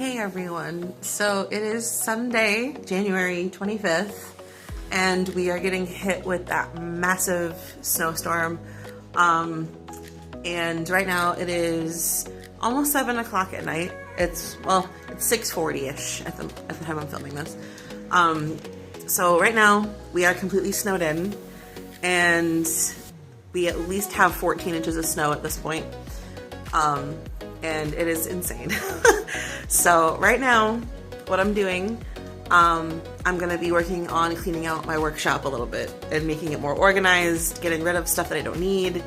Hey everyone, so it is Sunday, January 25th, and we are getting hit with that massive snowstorm. And right now it is almost 7 o'clock at night. It's 6:40-ish at the time I'm filming this. So right now we are completely snowed in, and we at least have 14 inches of snow at this point. And it is insane. So right now, what I'm doing, I'm gonna be working on cleaning out my workshop a little bit and making it more organized, getting rid of stuff that I don't need,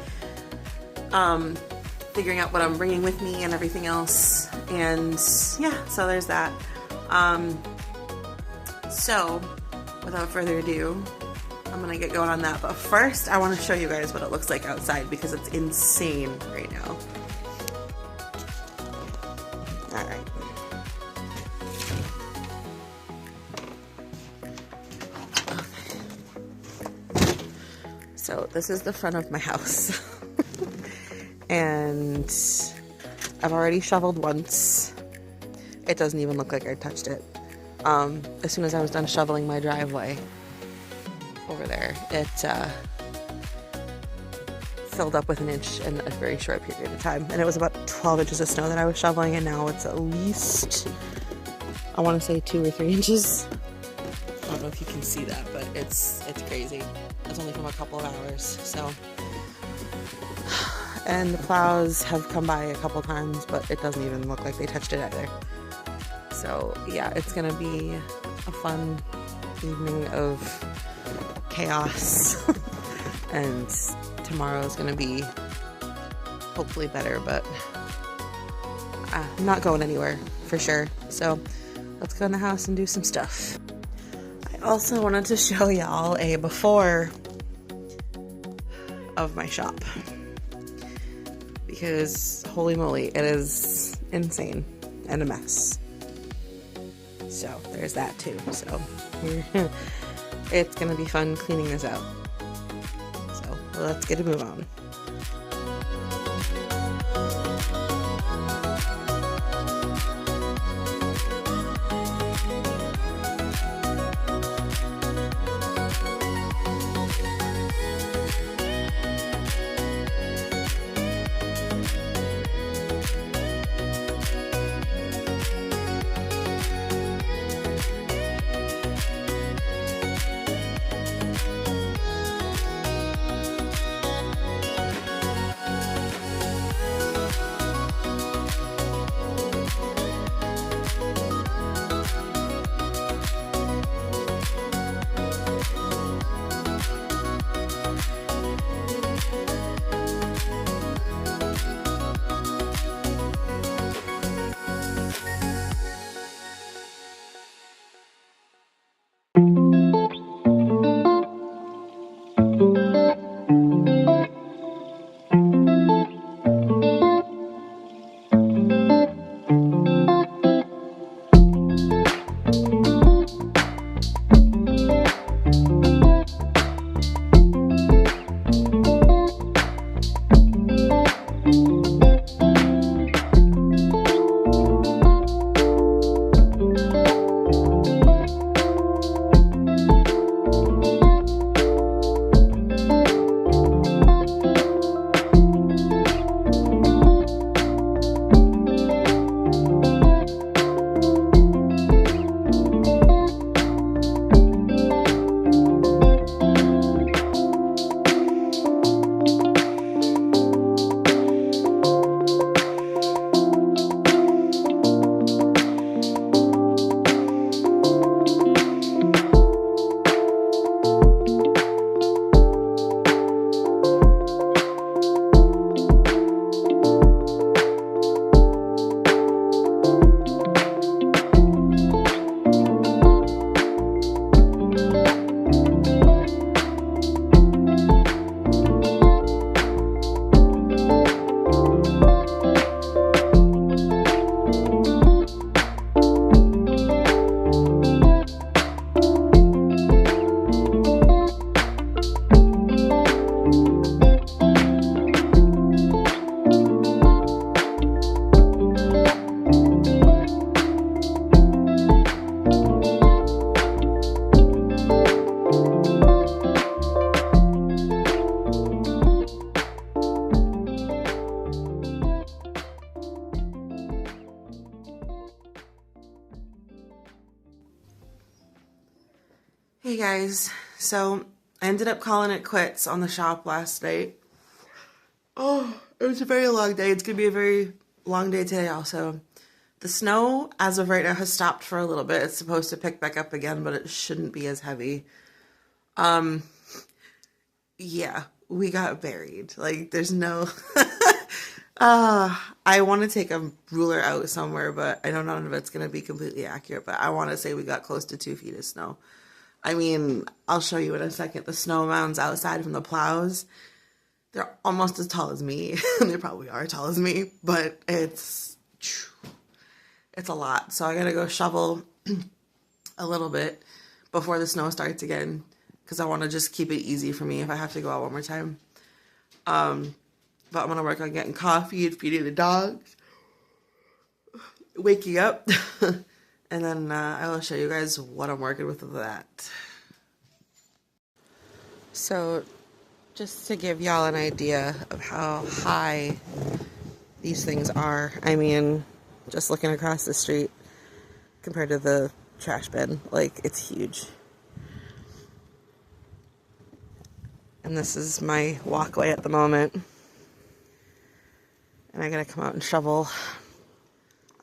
figuring out what I'm bringing with me and everything else. And yeah, so there's that. So without further ado, I'm gonna get going on that. But first, I wanna show you guys what it looks like outside because it's insane right now. Alright. So this is the front of my house. And I've already shoveled once. It doesn't even look like I touched it. As soon as I was done shoveling my driveway over there, it filled up with an inch in a very short period of time, and it was about 12 inches of snow that I was shoveling, and now it's at least, I want to say 2 or 3 inches. I don't know if you can see that, but it's crazy. It's only from a couple of hours. So, and the plows have come by a couple times, but it doesn't even look like they touched it either. So yeah, it's gonna be a fun evening of chaos. And tomorrow is going to be hopefully better, but I'm not going anywhere for sure. So let's go in the house and do some stuff. I also wanted to show y'all a before of my shop because holy moly, it is insane and a mess. So there's that too. So it's going to be fun cleaning this out. Let's get a move on. Hey guys, so I ended up calling it quits on the shop last night. Oh, it was a very long day. It's gonna be a very long day today also. The snow, as of right now, has stopped for a little bit. It's supposed to pick back up again, but it shouldn't be as heavy. Yeah, we got buried. Like, there's no... I want to take a ruler out somewhere, but I don't know if it's going to be completely accurate, but I want to say we got close to 2 feet of snow. I mean, I'll show you in a second. The snow mounds outside from the plows, they're almost as tall as me. They probably are tall as me, but it's a lot. So I gotta go shovel a little bit before the snow starts again, because I want to just keep it easy for me if I have to go out one more time. But I'm gonna work on getting coffee and feeding the dogs, waking up, and then I will show you guys what I'm working with that. So, just to give y'all an idea of how high these things are, I mean, just looking across the street compared to the trash bin, like, it's huge. And this is my walkway at the moment. And I gotta come out and shovel.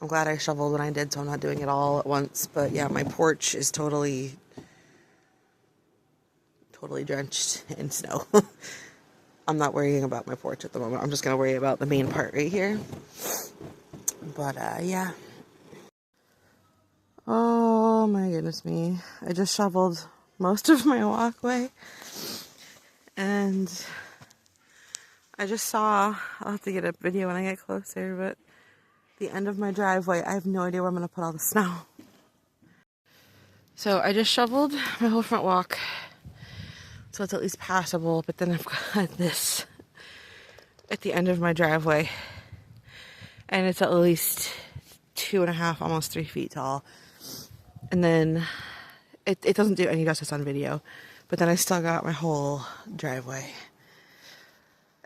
I'm glad I shoveled when I did, so I'm not doing it all at once. But yeah, my porch is totally drenched in snow. I'm not worrying about my porch at the moment. I'm just gonna worry about the main part right here. But yeah. Oh my goodness me. I just shoveled most of my walkway. And I just saw, I'll have to get a video when I get closer, but the end of my driveway, I have no idea where I'm going to put all the snow. So I just shoveled my whole front walk, so it's at least passable, but then I've got this at the end of my driveway, and it's at least 2.5, almost 3 feet tall. And then it doesn't do any justice on video, but then I still got my whole driveway.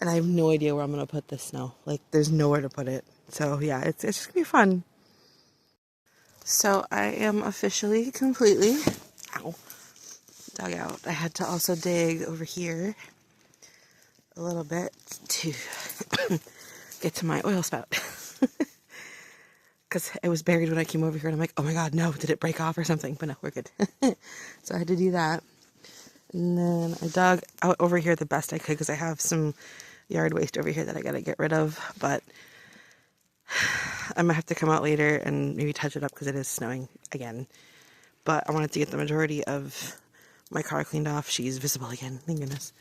And I have no idea where I'm going to put this snow. Like, there's nowhere to put it. So, yeah, it's just going to be fun. So, I am officially completely, dug out. I had to also dig over here a little bit to get to my oil spout. Because it was buried when I came over here, and I'm like, oh my god, no, did it break off or something? But no, we're good. So, I had to do that. And then I dug out over here the best I could, because I have some yard waste over here that I gotta get rid of, but I might have to come out later and maybe touch it up because it is snowing again. But I wanted to get the majority of my car cleaned off. She's visible again, thank goodness.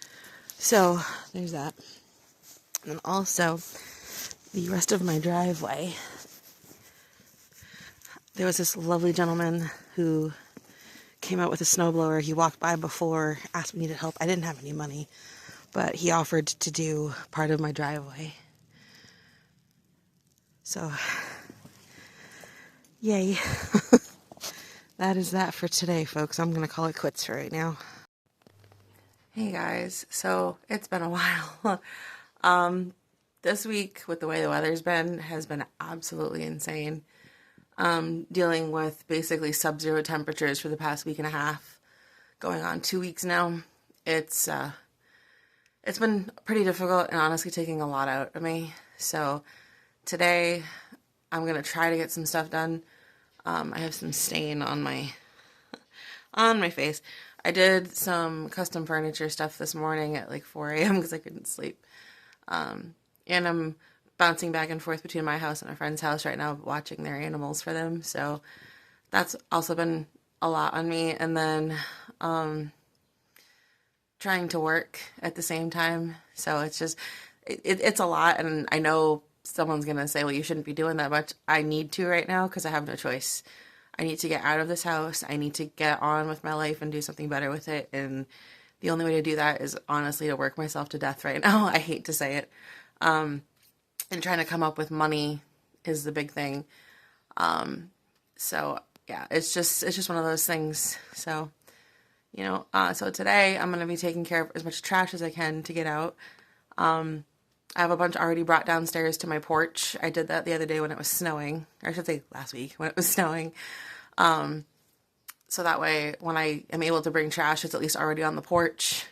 So there's that. And then also the rest of my driveway, there was this lovely gentleman who came out with a snowblower. He walked by before, asked me to help. I didn't have any money, but he offered to do part of my driveway. So, yay. That is that for today, folks. I'm going to call it quits for right now. Hey guys, so it's been a while. This week, with the way the weather's been, has been absolutely insane. Dealing with basically sub-zero temperatures for the past week and a half, going on 2 weeks now. It's been pretty difficult and honestly taking a lot out of me. So today I'm gonna try to get some stuff done. I have some stain on my face. I did some custom furniture stuff this morning at like 4 a.m. because I couldn't sleep. And I'm bouncing back and forth between my house and a friend's house right now, watching their animals for them. So that's also been a lot on me. And then trying to work at the same time. So it's just, it's a lot. And I know someone's going to say, well, you shouldn't be doing that much. I need to right now because I have no choice. I need to get out of this house. I need to get on with my life and do something better with it. And the only way to do that is honestly to work myself to death right now. I hate to say it. And trying to come up with money is the big thing. So yeah, it's just one of those things. So, you know, so today I'm going to be taking care of as much trash as I can to get out. I have a bunch already brought downstairs to my porch. I did that the other day when it was snowing, or I should say last week when it was snowing. So that way, when I am able to bring trash, it's at least already on the porch.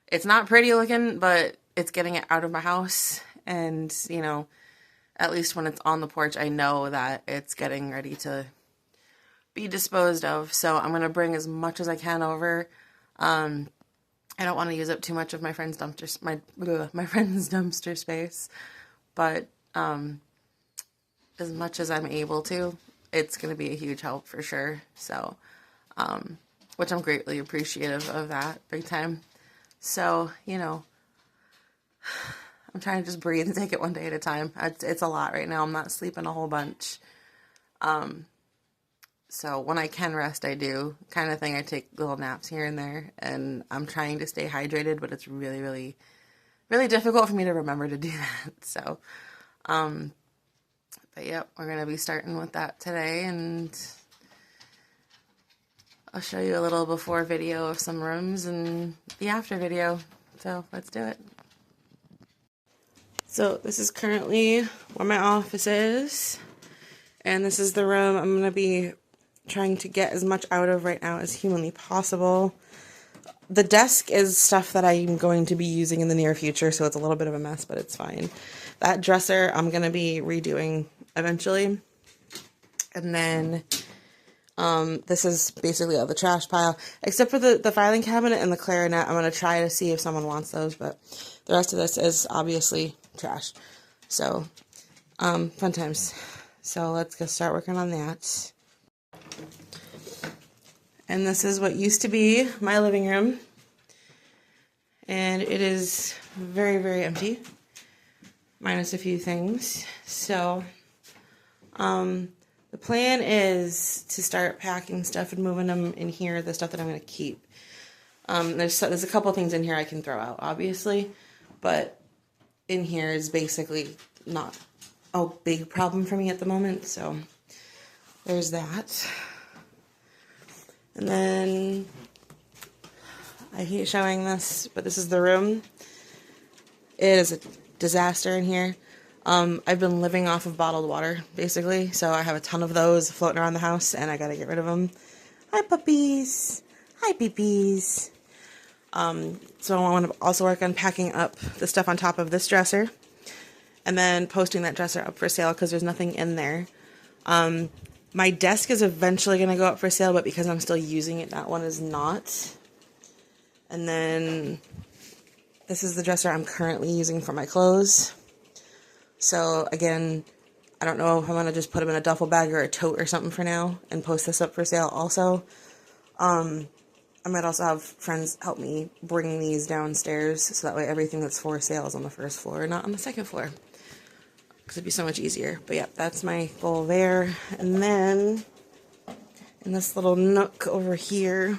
It's not pretty looking, but it's getting it out of my house. And, you know, at least when it's on the porch, I know that it's getting ready to be disposed of. So I'm going to bring as much as I can over. I don't want to use up too much of my friend's dumpster, my friend's dumpster space, but as much as I'm able to, it's going to be a huge help for sure. So, which I'm greatly appreciative of that, big time. So, you know, I'm trying to just breathe and take it one day at a time. It's a lot right now. I'm not sleeping a whole bunch. So when I can rest, I do, kind of thing. I take little naps here and there, and I'm trying to stay hydrated, but it's really, really, really difficult for me to remember to do that. So, but yep, we're going to be starting with that today, and I'll show you a little before video of some rooms and the after video. So let's do it. So this is currently where my office is, and this is the room I'm going to be trying to get as much out of right now as humanly possible. The desk is stuff that I'm going to be using in the near future, so it's a little bit of a mess, but it's fine. That dresser I'm going to be redoing eventually. And then this is basically all the trash pile, except for the filing cabinet and the clarinet. I'm going to try to see if someone wants those, but the rest of this is obviously trash. So, fun times. So let's go start working on that. And this is what used to be my living room. And it is very, very empty, minus a few things. So, the plan is to start packing stuff and moving them in here, the stuff that I'm going to keep. There's a couple things in here I can throw out, obviously, but in here is basically not a big problem for me at the moment, so there's that. And then, I hate showing this, but this is the room. It is a disaster in here. I've been living off of bottled water, basically, so I have a ton of those floating around the house, and I gotta get rid of them. Hi, puppies. Hi, peepees. So I want to also work on packing up the stuff on top of this dresser, and then posting that dresser up for sale, because there's nothing in there. My desk is eventually going to go up for sale, but because I'm still using it, that one is not. And then this is the dresser I'm currently using for my clothes. So again, I don't know if I'm going to just put them in a duffel bag or a tote or something for now and post this up for sale also. I might also have friends help me bring these downstairs, so that way everything that's for sale is on the first floor, not on the second floor. Because it'd be so much easier. But yeah, that's my goal there. And then, in this little nook over here,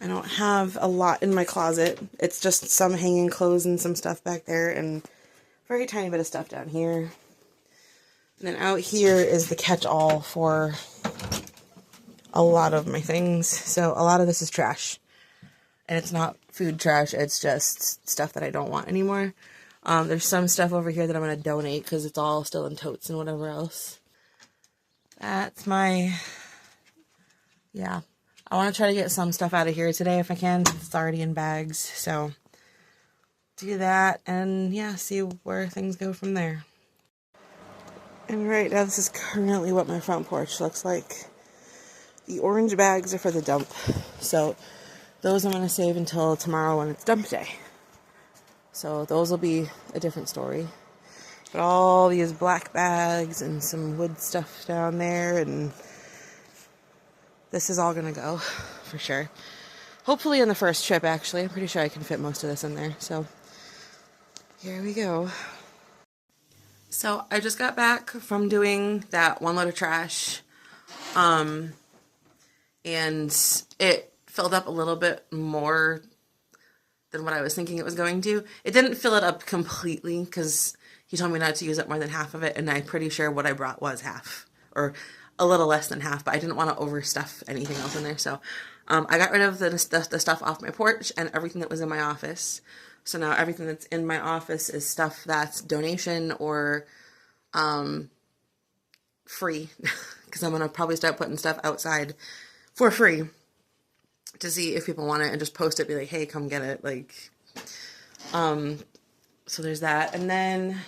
I don't have a lot in my closet. It's just some hanging clothes and some stuff back there, and a very tiny bit of stuff down here. And then out here is the catch-all for a lot of my things. So a lot of this is trash. And it's not food trash, it's just stuff that I don't want anymore. There's some stuff over here that I'm going to donate because it's all still in totes and whatever else. That's my, yeah. I want to try to get some stuff out of here today if I can, since it's already in bags. So, do that and, yeah, see where things go from there. And right now, this is currently what my front porch looks like. The orange bags are for the dump. So, those I'm going to save until tomorrow when it's dump day. So those will be a different story. But all these black bags and some wood stuff down there, and this is all going to go for sure. Hopefully in the first trip, actually. I'm pretty sure I can fit most of this in there. So here we go. So I just got back from doing that one load of trash. And it filled up a little bit more than what I was thinking it was going to. It didn't fill it up completely because he told me not to use up more than half of it, and I'm pretty sure what I brought was half, or a little less than half, but I didn't want to overstuff anything else in there. So I got rid of the stuff off my porch and everything that was in my office. So now everything that's in my office is stuff that's donation or free, because I'm going to probably start putting stuff outside for free to see if people want it and just post it, be like, hey, come get it. Like, so there's that. And then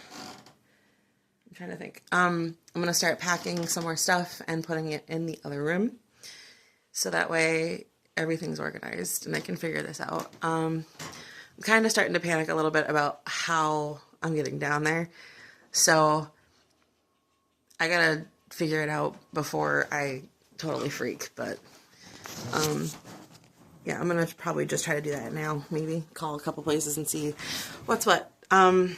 I'm trying to think. I'm going to start packing some more stuff and putting it in the other room. So that way everything's organized and I can figure this out. I'm kind of starting to panic a little bit about how I'm getting down there. So I gotta figure it out before I totally freak. But yeah, I'm gonna probably just try to do that now. Maybe call a couple places and see what's what. So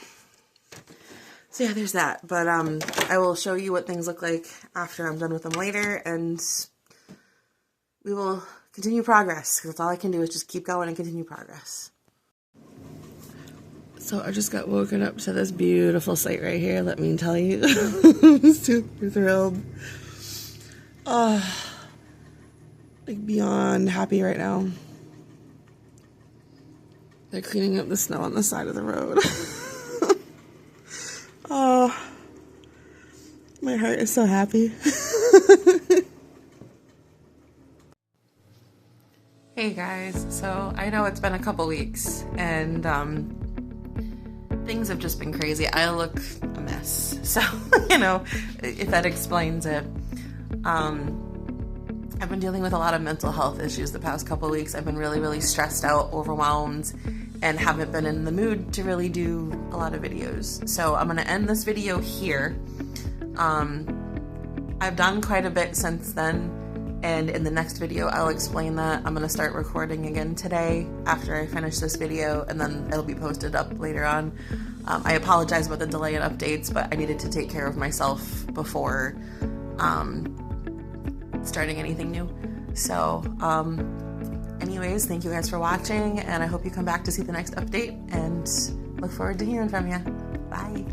yeah, there's that. But I will show you what things look like after I'm done with them later, and we will continue progress, because that's all I can do is just keep going and continue progress. So I just got woken up to this beautiful sight right here, let me tell you. I'm super thrilled. Like beyond happy right now. They're cleaning up the snow on the side of the road. Oh, my heart is so happy. Hey guys, so I know it's been a couple weeks and things have just been crazy. I look a mess, so you know, if that explains it. I've been dealing with a lot of mental health issues the past couple weeks. I've been really stressed out, overwhelmed, and haven't been in the mood to really do a lot of videos. So I'm gonna end this video here. I've done quite a bit since then, and in the next video I'll explain that. I'm gonna start recording again today after I finish this video, and then it'll be posted up later on. I apologize about the delay in updates, but I needed to take care of myself before starting anything new. So anyways, thank you guys for watching, and I hope you come back to see the next update, and look forward to hearing from you. Bye.